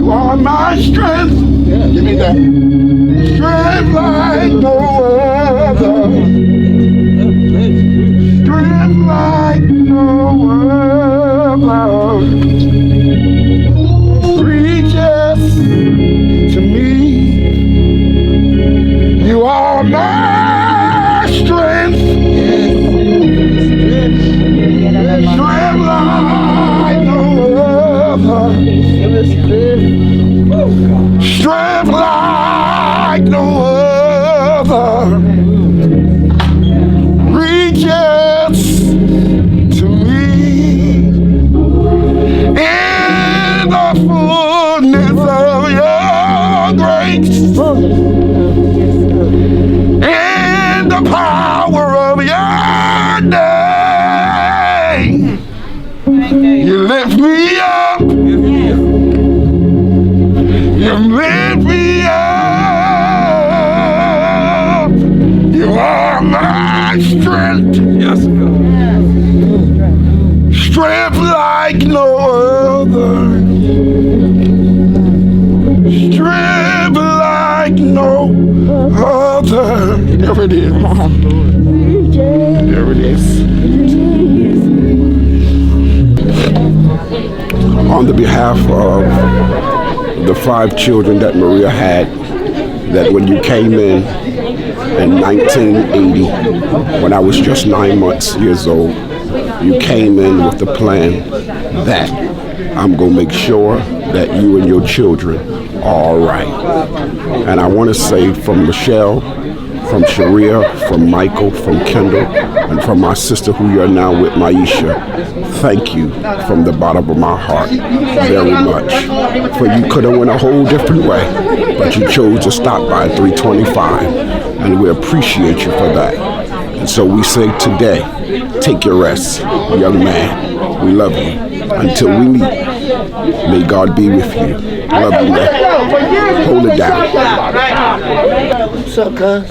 You are my strength. Yeah. Give me that. Strength like no other. Strength like no other. Reaches to me. You are my strength. Strength like no other. Strength like no other. Reaches to me. In the fullness of your grace. In the power of your name. You lift me up. You lift me up. You are my strength. Yes, God. Strength like no other. Strength like no other. There it is. There it is. On the behalf of the 5 children that Maria had, that when you came in 1980, when I was just 9 years old, you came in with the plan that I'm going to make sure that you and your children are all right. And I want to say from Michelle, from Sharia, from Michael, from Kendall, and from my sister who you're now with, Maisha, thank you from the bottom of my heart very much. For you could have went a whole different way, but you chose to stop by 325, and we appreciate you for that. And so we say today, take your rest, young man. We love you. Until we meet, may God be with you. Love you, man. Hold it down. What's up, cuz?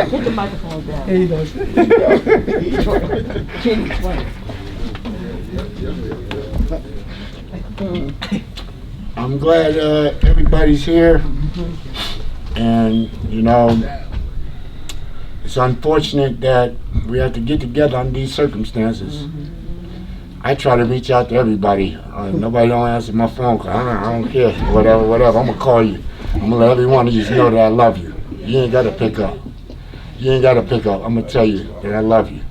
Put the microphone down. There you go. I'm glad everybody's here. And, you know, it's unfortunate that we have to get together under these circumstances. I try to reach out to everybody. Nobody don't answer my phone call. I don't care. Whatever. I'm going to call you. I'm going to let every one of you know that I love you. You ain't got to pick up. You ain't got to pick up. I'm going to tell you that I love you.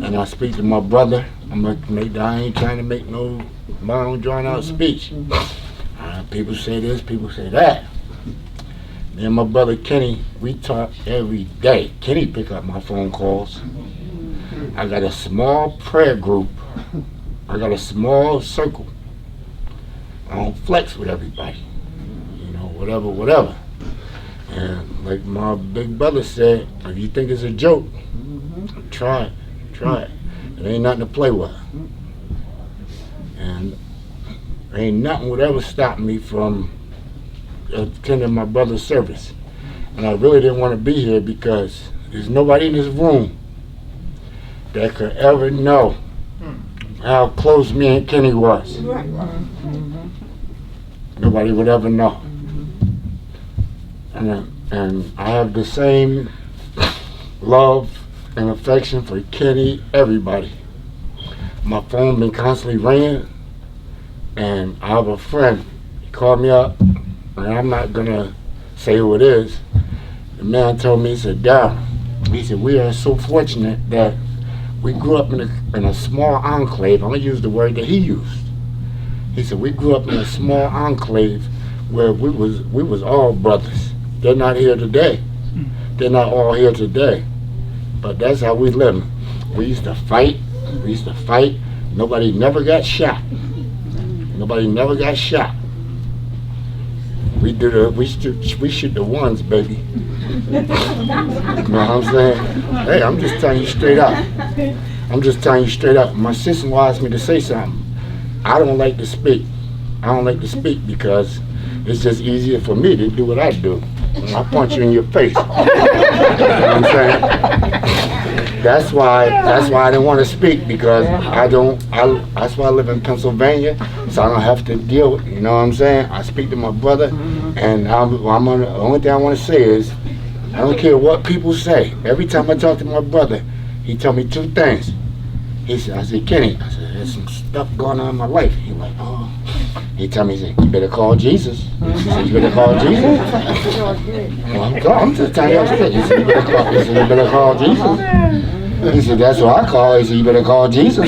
And I speak to my brother. I ain't trying to make no long drawn out speech. People say this, people say that. Me and my brother Kenny, we talk every day. Kenny pick up my phone calls. I got a small prayer group. I got a small circle. I don't flex with everybody. You know, whatever. And like my big brother said, if you think it's a joke, try it. It ain't nothing to play with. And ain't nothing would ever stop me from attending my brother's service. And I really didn't want to be here because there's nobody in this room that could ever know how close me and Kenny was. Nobody would ever know. And I have the same love and affection for Kenny, everybody. My phone been constantly ringing, and I have a friend. He called me up, and I'm not gonna say who it is. The man told me, he said, Darryl, he said, we are so fortunate that we grew up in a small enclave. I'm gonna use the word that he used. He said, we grew up in a small enclave where we was all brothers. They're not here today. They're not all here today. But that's how we live. We used to fight. Nobody never got shot. We shoot the ones, baby. You know what I'm saying? Hey, I'm just telling you straight up. My sister-in-law asked me to say something. I don't like to speak because it's just easier for me to do what I do. I'll punch you in your face. You know what I'm saying? that's why I didn't want to speak, because that's why I live in Pennsylvania, so I don't have to deal with, you know what I'm saying? I speak to my brother, and the only thing I want to say is, I don't care what people say. Every time I talk to my brother, he tell me two things. I said, Kenny, I said, there's some stuff going on in my life. He like, oh. He tell me, he said, you better call Jesus. He said, you better call Jesus. Well, I'm just telling you straight. He said, you better call Jesus. He said, that's what I call. He said, you better call Jesus.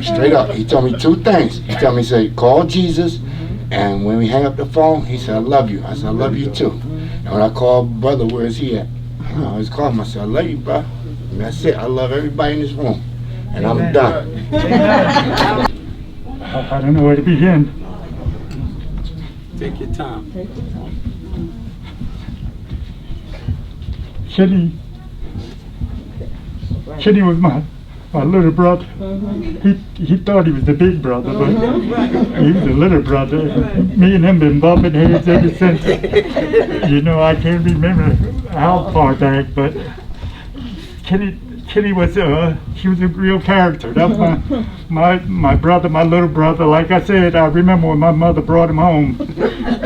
Straight up, he told me two things. He told me, he said, call Jesus. And when we hang up the phone, he said, I love you. I said, I love you too. And when I called brother, where is he at? I always call him. I said, I love you, bro. And that's it. I love everybody in this room. And I'm done. I don't know where to begin. Take your time. Kenny was my little brother. He thought he was the big brother, but he was the little brother. Me and him been bumping heads ever since. You know, I can't remember how far back, but Kenny was he was a real character. That was my brother, my little brother. Like I said, I remember when my mother brought him home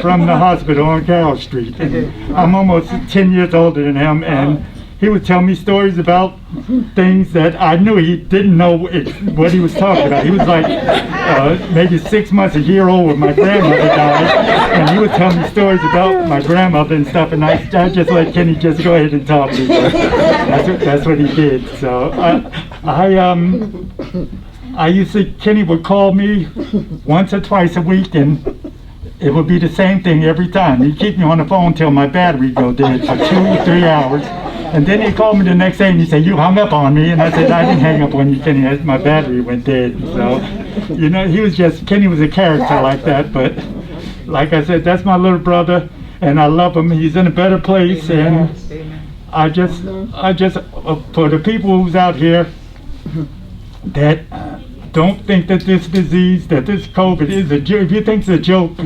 from the hospital on Carroll Street. And I'm almost 10 years older than him, and he would tell me stories about things that I knew he didn't know what he was talking about. He was like maybe 6 months, a year old when my grandmother died, and he would tell me stories about my grandmother and stuff, and I just let Kenny just go ahead and talk to me. That's what he did. So I used to, Kenny would call me once or twice a week, and it would be the same thing every time. He'd keep me on the phone till my battery go dead for 2 or 3 hours. And then he called me the next day and he said, you hung up on me. And I said, I didn't hang up on you, Kenny. My battery went dead. So, you know, Kenny was a character like that. But like I said, that's my little brother. And I love him. He's in a better place. And I just, for the people who's out here that don't think that this disease, that this COVID is a joke. If you think it's a joke,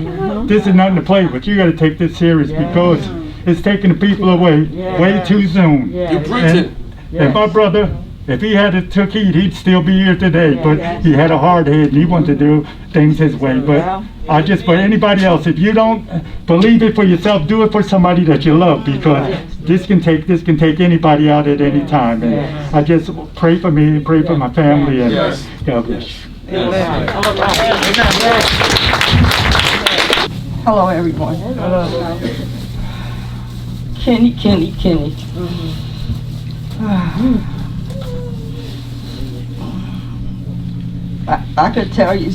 this is nothing to play with. You got to take this serious, because it's taking the people away way too soon. You preaching. And my brother, if he had took heed, he'd still be here today. But he had a hard head and he wanted to do things his way. But for anybody else, if you don't believe it for yourself, do it for somebody that you love, because this can take anybody out at any time. And I just pray for me, pray for my family, and God bless you. Hello, everyone. Kenny. I could tell you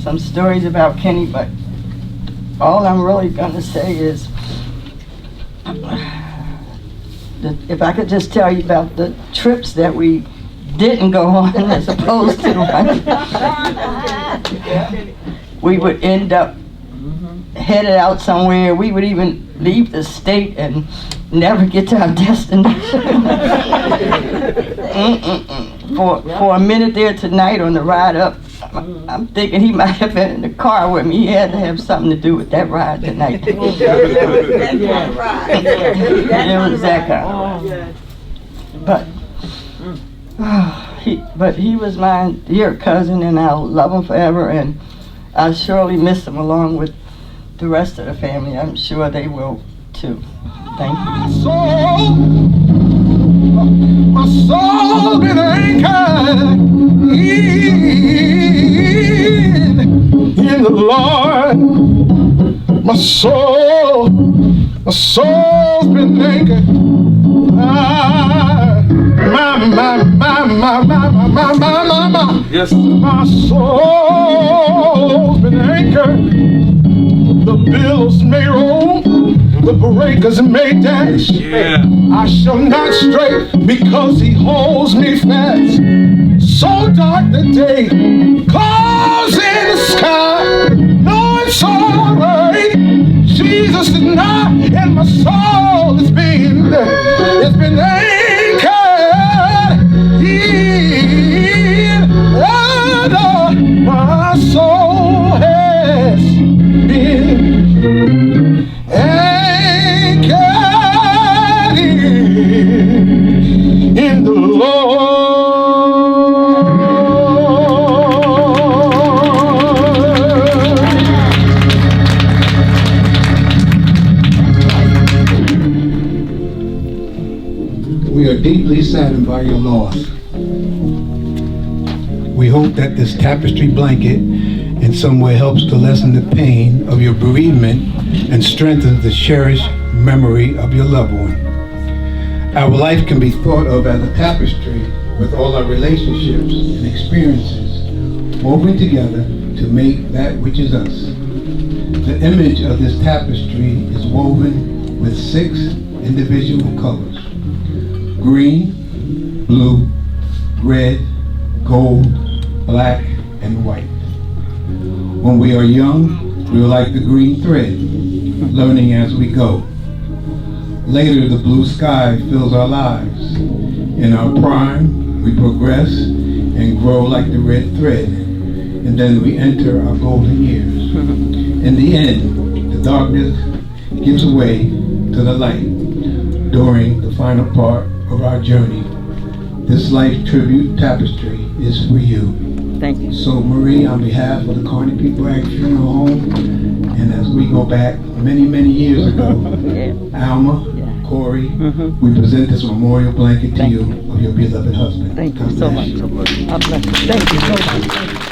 some stories about Kenny, but all I'm really going to say is, if I could just tell you about the trips that we didn't go on as opposed to the one we would end up headed out somewhere. We would even leave the state and never get to our destination. For a minute there tonight on the ride up, I'm thinking he might have been in the car with me. He had to have something to do with that ride tonight. It was that kind of But he was my dear cousin, and I'll love him forever, and I'll surely miss him along with the rest of the family. I'm sure they will too. Thank you. My soul been anchored in the Lord. My soul's been anchored. My. Yes. My soul's been anchored. The billows may roll, the breakers may dash. Yeah. I shall not stray, because he holds me fast. So dark the day, clouds in the sky. No, it's alright. Jesus is nigh, and my soul has been anchored in my soul has been anchored in saddened by your loss. We hope that this tapestry blanket in some way helps to lessen the pain of your bereavement and strengthens the cherished memory of your loved one. Our life can be thought of as a tapestry with all our relationships and experiences woven together to make that which is us. The image of this tapestry is woven with 6 individual colors: green, blue, red, gold, black, and white. When we are young, we are like the green thread, learning as we go. Later, the blue sky fills our lives. In our prime, we progress and grow like the red thread, and then we enter our golden years. In the end, the darkness gives way to the light during the final part of our journey. This life tribute tapestry is for you. Thank you. So Marie, on behalf of the Carney People Act Funeral Home, and as we go back many, many years ago, Yeah. Alma, Yeah. Corey, Mhm. we present this memorial blanket to Thank you of your beloved husband. Thank you God so bless much. you. God bless you. Thank you so much.